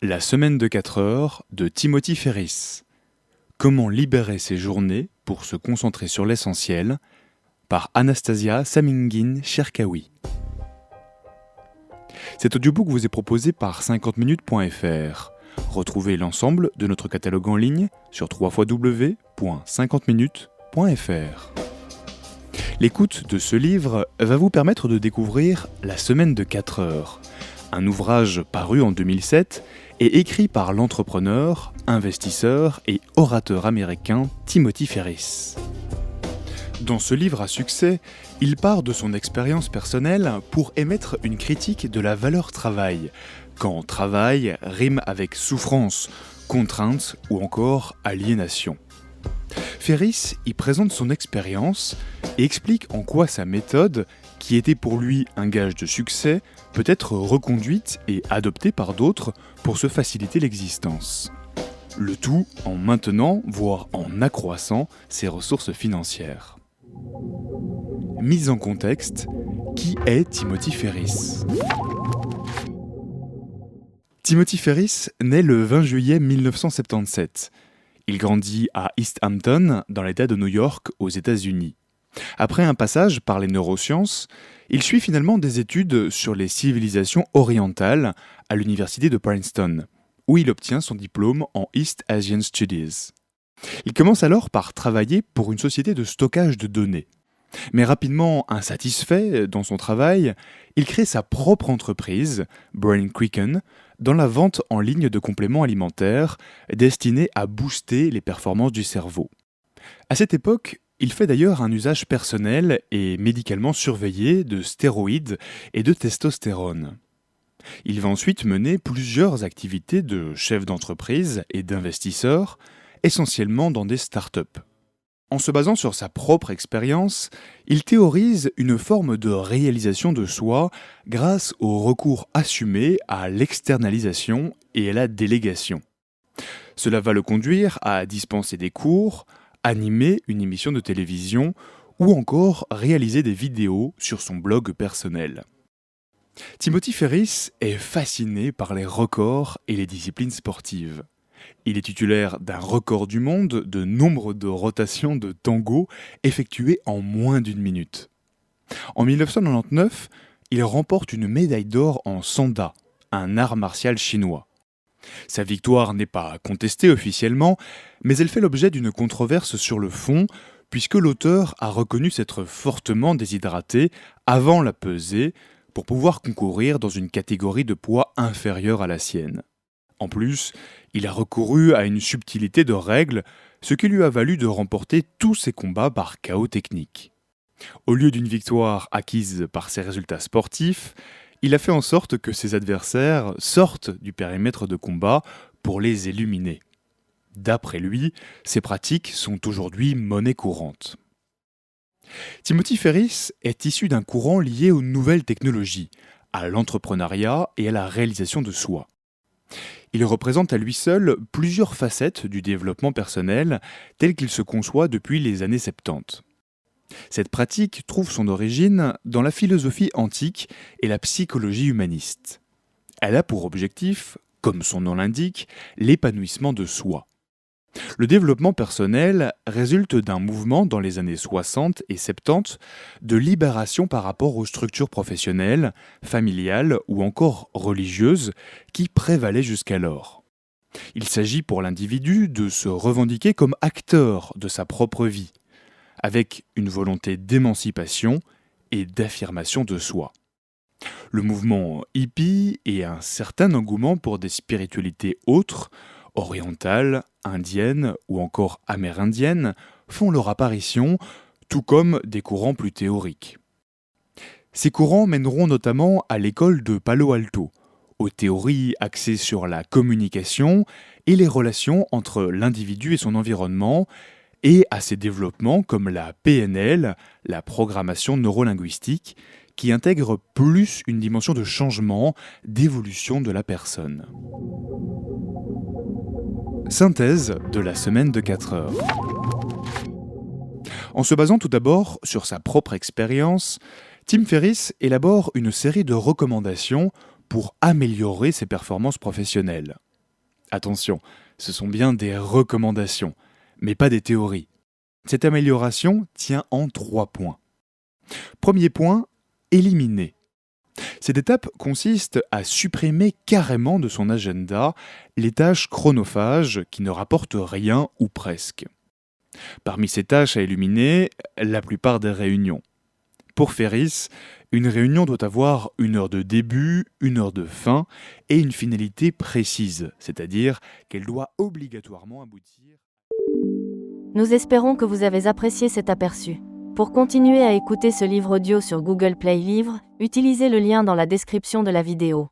La semaine de 4 heures de Timothy Ferriss. Comment libérer ses journées pour se concentrer sur l'essentiel par Anastasia Saminguine-Cherkaoui. Cet audiobook vous est proposé par 50minutes.fr. Retrouvez l'ensemble de notre catalogue en ligne sur www.50minutes.fr. L'écoute de ce livre va vous permettre de découvrir La semaine de 4 heures, un ouvrage paru en 2007 et écrit par l'entrepreneur, investisseur et orateur américain Timothy Ferriss. Dans ce livre à succès, il part de son expérience personnelle pour émettre une critique de la valeur travail, quand travail rime avec souffrance, contrainte ou encore aliénation. Ferriss y présente son expérience et explique en quoi sa méthode, qui était pour lui un gage de succès, peut être reconduite et adoptée par d'autres pour se faciliter l'existence. Le tout en maintenant, voire en accroissant, ses ressources financières. Mise en contexte, qui est Timothy Ferriss ? Timothy Ferriss naît le 20 juillet 1977. Il grandit à East Hampton, dans l'État de New York, aux États-Unis. Après un passage par les neurosciences, il suit finalement des études sur les civilisations orientales à l'université de Princeton, où il obtient son diplôme en East Asian Studies. Il commence alors par travailler pour une société de stockage de données. Mais rapidement insatisfait dans son travail, il crée sa propre entreprise, Brain Quicken, dans la vente en ligne de compléments alimentaires destinés à booster les performances du cerveau. À cette époque, il fait d'ailleurs un usage personnel et médicalement surveillé de stéroïdes et de testostérone. Il va ensuite mener plusieurs activités de chef d'entreprise et d'investisseur, essentiellement dans des startups. En se basant sur sa propre expérience, il théorise une forme de réalisation de soi grâce au recours assumé à l'externalisation et à la délégation. Cela va le conduire à dispenser des cours, animer une émission de télévision ou encore réaliser des vidéos sur son blog personnel. Timothy Ferriss est fasciné par les records et les disciplines sportives. Il est titulaire d'un record du monde de nombre de rotations de tango effectuées en moins d'une minute. En 1999, il remporte une médaille d'or en sanda, un art martial chinois. Sa victoire n'est pas contestée officiellement, mais elle fait l'objet d'une controverse sur le fond, puisque l'auteur a reconnu s'être fortement déshydraté avant la pesée pour pouvoir concourir dans une catégorie de poids inférieure à la sienne. En plus, il a recouru à une subtilité de règles, ce qui lui a valu de remporter tous ses combats par chaos technique. Au lieu d'une victoire acquise par ses résultats sportifs, il a fait en sorte que ses adversaires sortent du périmètre de combat pour les éliminer. D'après lui, ces pratiques sont aujourd'hui monnaie courante. Timothy Ferriss est issu d'un courant lié aux nouvelles technologies, à l'entrepreneuriat et à la réalisation de soi. Il représente à lui seul plusieurs facettes du développement personnel tel qu'il se conçoit depuis les années 70. Cette pratique trouve son origine dans la philosophie antique et la psychologie humaniste. Elle a pour objectif, comme son nom l'indique, l'épanouissement de soi. Le développement personnel résulte d'un mouvement dans les années 60 et 70 de libération par rapport aux structures professionnelles, familiales ou encore religieuses qui prévalaient jusqu'alors. Il s'agit pour l'individu de se revendiquer comme acteur de sa propre vie, avec une volonté d'émancipation et d'affirmation de soi. Le mouvement hippie et un certain engouement pour des spiritualités autres, orientales, indiennes ou encore amérindiennes, font leur apparition, tout comme des courants plus théoriques. Ces courants mèneront notamment à l'école de Palo Alto, aux théories axées sur la communication et les relations entre l'individu et son environnement, et à ces développements comme la PNL, la programmation neurolinguistique, qui intègre plus une dimension de changement, d'évolution de la personne. Synthèse de la semaine de 4 heures. En se basant tout d'abord sur sa propre expérience, Tim Ferriss élabore une série de recommandations pour améliorer ses performances professionnelles. Attention, ce sont bien des recommandations, mais pas des théories. Cette amélioration tient en 3 points. Premier point, éliminer. Cette étape consiste à supprimer carrément de son agenda les tâches chronophages qui ne rapportent rien ou presque. Parmi ces tâches à éliminer, la plupart des réunions. Pour Ferriss, une réunion doit avoir 1 heure de début, 1 heure de fin et une finalité précise, c'est-à-dire qu'elle doit obligatoirement aboutir. Nous espérons que vous avez apprécié cet aperçu. Pour continuer à écouter ce livre audio sur Google Play Livres, utilisez le lien dans la description de la vidéo.